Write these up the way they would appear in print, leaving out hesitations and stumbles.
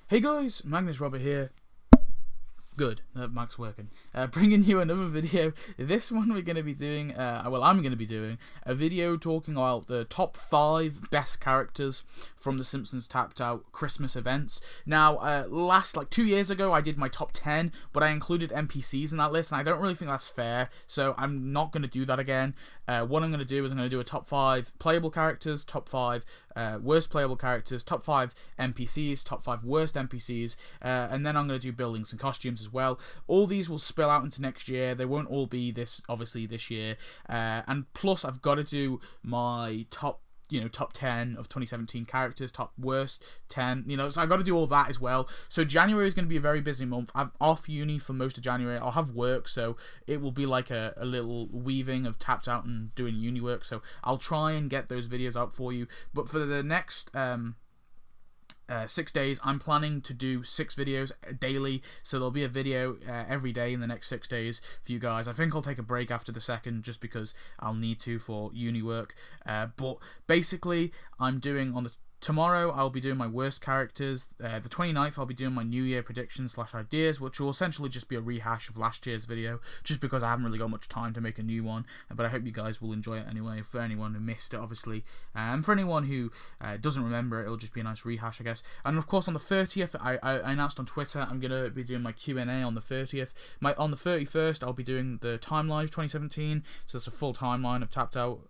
Hey guys, Magnus Robert here. Good, Mac's working. Bringing you another video. This one we're going to be doing, I'm going to be doing a video talking about the top 5 best characters from the Simpsons Tapped Out Christmas events. Now, 2 years ago, I did my top 10, but I included NPCs in that list, and I don't really think that's fair, so I'm not going to do that again. What I'm going to do is I'm going to do a top 5 playable characters, top 5 worst playable characters, top 5 NPCs, top 5 worst NPCs, and then I'm going to do buildings and costumes as well. All these will spill out into next year. They won't all be this year. And plus, I've got to do my top 10 of 2017 characters, top worst 10, so I got to do all that as well. So January is going to be a very busy month. I'm off uni for most of January. I'll have work, so it will be like a little weaving of Tapped Out and doing uni work. So I'll try and get those videos out for you. But for the next 6 days, I'm planning to do 6 videos daily, so there'll be a video every day in the next 6 days for you guys. I think I'll take a break after the second just because I'll need to for uni work, but basically I'm doing tomorrow I'll be doing my worst characters. The 29th I'll be doing my New Year predictions / ideas, which will essentially just be a rehash of last year's video, just because I haven't really got much time to make a new one. But I hope you guys will enjoy it anyway. For anyone who missed it, obviously, and for anyone who doesn't remember it, it'll just be a nice rehash, I guess. And of course, on the 30th, I announced on Twitter I'm gonna be doing my Q&A on the 30th. On the 31st, I'll be doing the timeline of 2017. So it's a full timeline of Tapped Out.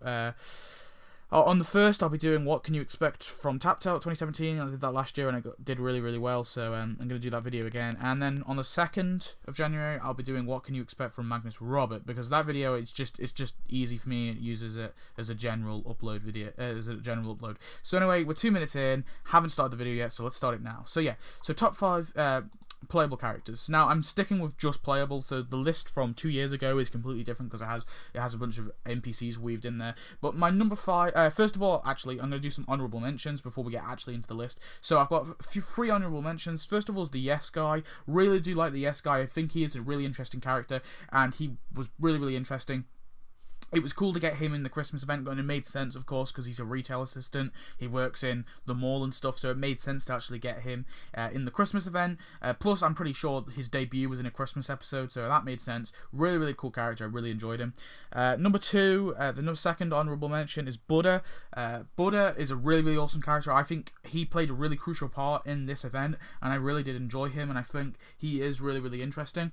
On the 1st, I'll be doing what can you expect from Tapped Out 2017. I did that last year and I did really, really well, so I'm going to do that video again. And then on the 2nd of January, I'll be doing what can you expect from Magnus Robert, because that video it's just easy for me. It uses it as a general upload video, So anyway, we're 2 minutes in, haven't started the video yet, so let's start it now. So yeah, so top 5 playable characters. Now I'm sticking with just playable, so the list from 2 years ago is completely different because it has a bunch of NPCs weaved in there. But my number 5, first of all, actually, I'm going to do some honourable mentions before we get actually into the list. So I've got 3 honourable mentions. First of all is the Yes Guy. Really do like the Yes Guy. I think he is a really interesting character, and he was really, really interesting. It was cool to get him in the Christmas event, and it made sense, of course, because he's a retail assistant. He works in the mall and stuff, so it made sense to actually get him in the Christmas event. Plus, I'm pretty sure his debut was in a Christmas episode, so that made sense. Really, really cool character. I really enjoyed him. Number 2, the second honourable mention is Buddha. Buddha is a really, really awesome character. I think he played a really crucial part in this event, and I really did enjoy him, and I think he is really, really interesting.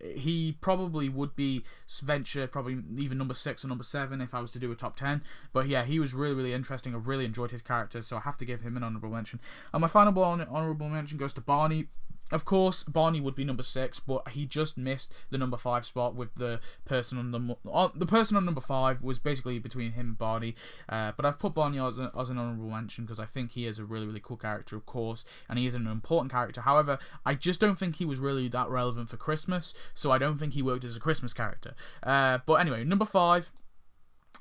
He probably would be venture, probably even number 6 or number 7 if I was to do a top 10. But yeah, he was really, really interesting. I really enjoyed his character, so I have to give him an honourable mention. And my final honourable mention goes to Barney. Of course, Barney would be number 6, but he just missed the number 5 spot with the person on number 5 was basically between him and Barney. But I've put Barney as an honourable mention because I think he is a really, really cool character, of course, and he is an important character. However, I just don't think he was really that relevant for Christmas, so I don't think he worked as a Christmas character. But anyway, number 5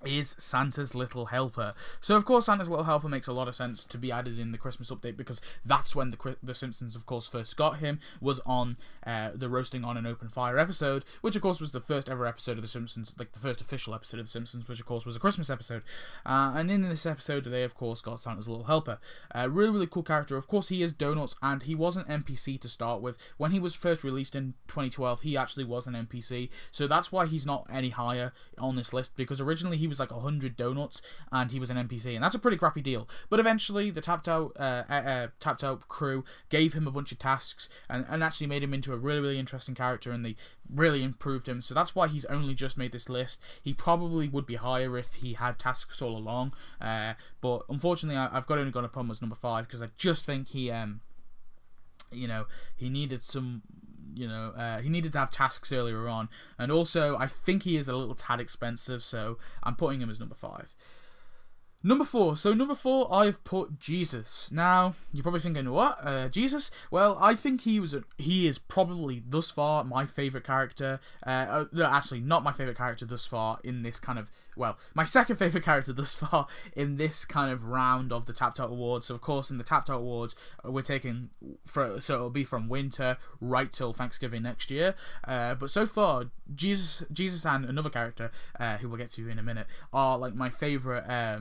is Santa's Little Helper. So of course Santa's Little Helper makes a lot of sense to be added in the Christmas update, because that's when the Simpsons of course first got him, was on the Roasting on an Open Fire episode, which of course was the first ever episode of the Simpsons, like the first official episode of the Simpsons, which of course was a Christmas episode. And in this episode they of course got Santa's Little Helper. Really, really cool character. Of course he is Donuts, and he was an NPC to start with. When he was first released in 2012, he actually was an NPC, so that's why he's not any higher on this list, because originally he was like 100 donuts and he was an NPC, and that's a pretty crappy deal. But eventually the Tapped Out crew gave him a bunch of tasks and actually made him into a really, really interesting character, and they really improved him, so that's why he's only just made this list. He probably would be higher if he had tasks all along, but unfortunately I've only got to put him as number 5 because I just think he needed some, he needed to have tasks earlier on, and also I think he is a little tad expensive, so I'm putting him as number 5. Number 4. So number 4, I've put Jesus. Now, you're probably thinking, what? Jesus? Well, I think he is probably thus far my favourite character. Actually, not my favourite character thus far in this kind of, my second favourite character thus far in this kind of round of the Tapped Out Awards. So of course, in the Tapped Out Awards, we're taking, so it'll be from winter right till Thanksgiving next year. But so far, Jesus and another character, who we'll get to in a minute, are like my favourite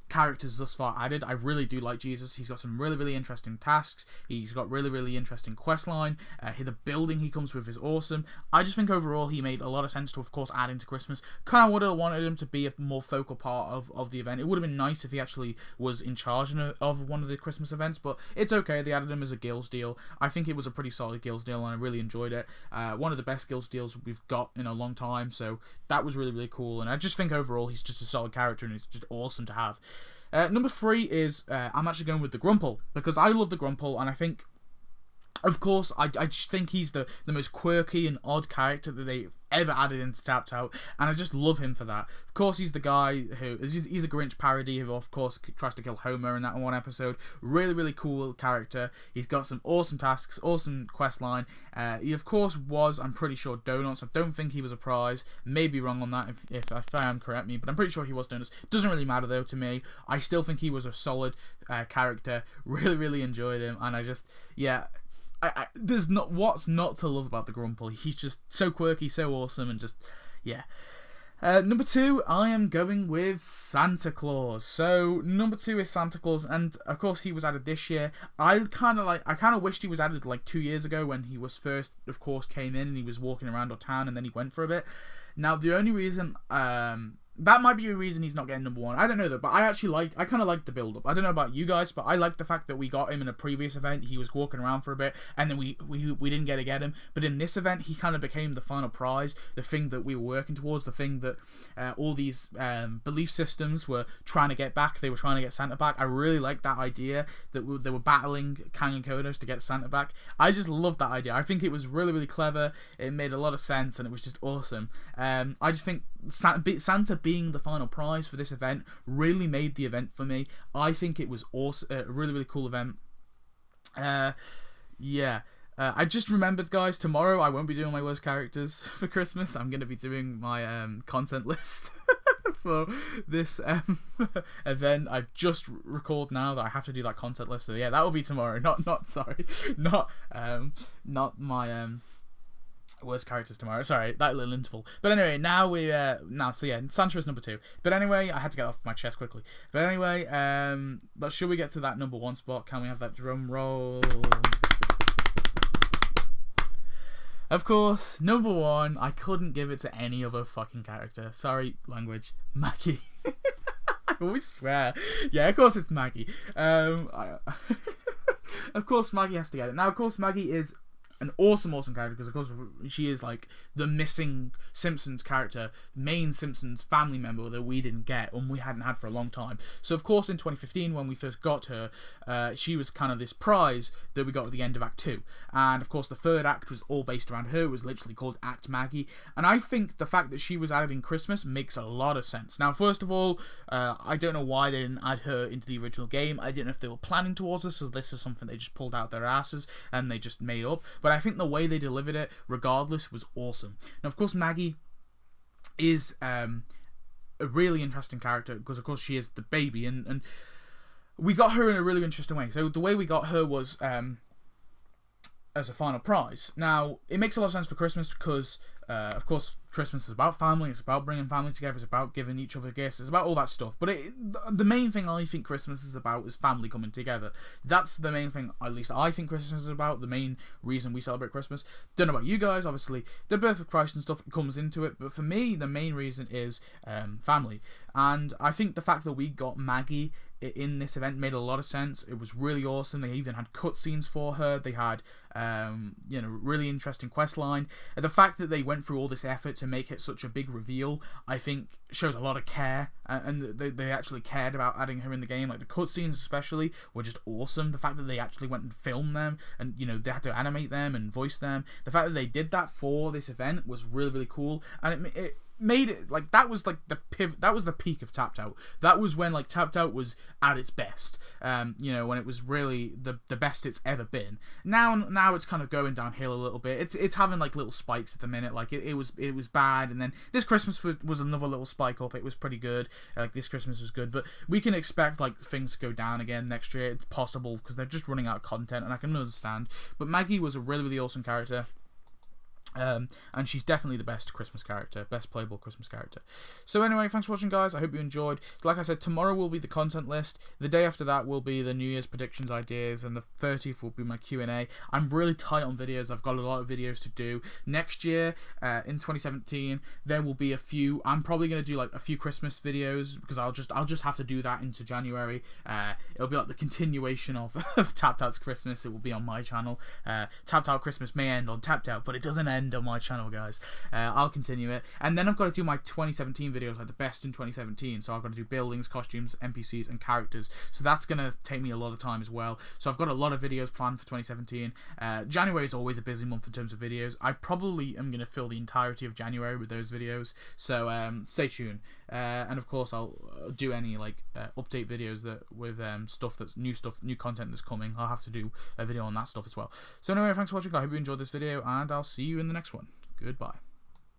characters thus far added. I really do like Jesus. He's got some really, really interesting tasks. He's got really, really interesting quest line. The building he comes with is awesome. I just think overall he made a lot of sense to, of course, add into Christmas. Kind of would have wanted him to be a more focal part of the event. It would have been nice if he actually was in charge of one of the Christmas events, but it's okay. They added him as a Guilds deal. I think it was a pretty solid Guilds deal, and I really enjoyed it. One of the best Guilds deals we've got in a long time, so that was really, really cool. And I just think overall he's just a solid character, and it's just awesome to have. Number 3 is, I'm actually going with the Grumple, because I love the Grumple, and I think, of course, I just think he's the most quirky and odd character that they've ever added into Tapped Out, and I just love him for that. Of course, he's the guy who, he's a Grinch parody who, of course, tries to kill Homer in that one episode. Really, really cool character. He's got some awesome tasks, awesome quest line. He, of course, was, I'm pretty sure, Donuts. I don't think he was a prize. Maybe wrong on that, if I am, correct me, but I'm pretty sure he was Donuts. Doesn't really matter, though, to me. I still think he was a solid character. Really, really enjoyed him, and I just, yeah... there's not what's not to love about the Grumple. He's just so quirky, so awesome, and just, yeah. Number 2, I am going with Santa Claus. So number 2 is Santa Claus, and of course he was added this year. I kind of wished he was added like 2 years ago when he was first, of course, came in and he was walking around our town, and then he went for a bit. Now the only reason that might be a reason he's not getting number 1. I don't know though, but I kind of like the build up. I don't know about you guys, but I like the fact that we got him in a previous event. He was walking around for a bit, and then we didn't get him. But in this event, he kind of became the final prize, the thing that we were working towards, the thing that all these belief systems were trying to get back. They were trying to get Santa back. I really like that idea that they were battling Kang and Kodos to get Santa back. I just love that idea. I think it was really, really clever. It made a lot of sense, and it was just awesome. I just think Santa being the final prize for this event really made the event for me. I think it was awesome, a really, really cool event. Yeah. I just remembered, guys, tomorrow I won't be doing my worst characters for Christmas. I'm going to be doing my content list for this event. I've just recalled now that I have to do that content list. So yeah, that will be tomorrow. Not my worst characters tomorrow. Sorry, that little interval. But anyway, so yeah, Santa is number 2. But anyway, I had to get off my chest quickly. But anyway, but should we get to that number 1 spot? Can we have that drum roll? Of course, number 1, I couldn't give it to any other fucking character. Sorry, language. Maggie. I always swear. Yeah, of course it's Maggie. Of course Maggie has to get it. Now, of course, Maggie is an awesome character, because of course she is like the missing Simpsons character, main Simpsons family member that we didn't get and we hadn't had for a long time. So of course in 2015 when we first got her, she was kind of this prize that we got at the end of Act 2, and of course the third act was all based around her. It was literally called Act Maggie, and I think the fact that she was added in Christmas makes a lot of sense. Now, first of all, I don't know why they didn't add her into the original game. I didn't know if they were planning towards this, so this is something they just pulled out their asses and they just made up. But I think the way they delivered it, regardless, was awesome. Now, of course, Maggie is a really interesting character because, of course, she is the baby, and we got her in a really interesting way. So the way we got her was as a final prize. Now, it makes a lot of sense for Christmas because, of course, Christmas is about family. It's about bringing family together. It's about giving each other gifts. It's about all that stuff. But the main thing I think Christmas is about is family coming together. That's the main thing, at least I think Christmas is about. The main reason we celebrate Christmas. Don't know about you guys. Obviously, the birth of Christ and stuff comes into it. But for me, the main reason is family. And I think the fact that we got Maggie in this event made a lot of sense. It was really awesome. They even had cutscenes for her. They had really interesting quest line. The fact that they went through all this effort to make it such a big reveal, I think shows a lot of care, and they actually cared about adding her in the game. Like the cutscenes especially were just awesome. The fact that they actually went and filmed them, and they had to animate them and voice them. The fact that they did that for this event was really, really cool, and it made it like that was like the pivot. That was the peak of Tapped Out. That was when like Tapped Out was at its best. When it was really the best it's ever been. Now it's kind of going downhill a little bit. It's having like little spikes at the minute. Like it was bad, and then this Christmas was another little spike up. It was pretty good. Like this Christmas was good, but we can expect like things to go down again next year. It's possible because they're just running out of content, and I can understand. But Maggie was a really, really awesome character. And she's definitely the best Christmas character, best playable Christmas character. So anyway, thanks for watching, guys. I hope you enjoyed. Like I said, tomorrow will be the content list. The day after that will be the New Year's predictions, ideas, and the 30th will be my Q&A. I'm really tight on videos. I've got a lot of videos to do. Next year, in 2017, there will be a few. I'm probably going to do like a few Christmas videos because I'll just have to do that into January. It'll be like the continuation of Tapped Out's Christmas. It will be on my channel. Tapped Out Christmas may end on Tapped Out, but it doesn't end on my channel, guys. I'll continue it, and then I've got to do my 2017 videos, like the best in 2017. So I've got to do buildings, costumes, NPCs, and characters. So that's gonna take me a lot of time as well. So I've got a lot of videos planned for 2017. January is always a busy month in terms of videos. I probably am gonna fill the entirety of January with those videos. So stay tuned. And of course, I'll do any like update videos that with stuff, new content that's coming. I'll have to do a video on that stuff as well. So anyway, thanks for watching. I hope you enjoyed this video, and I'll see you in the next one. Goodbye.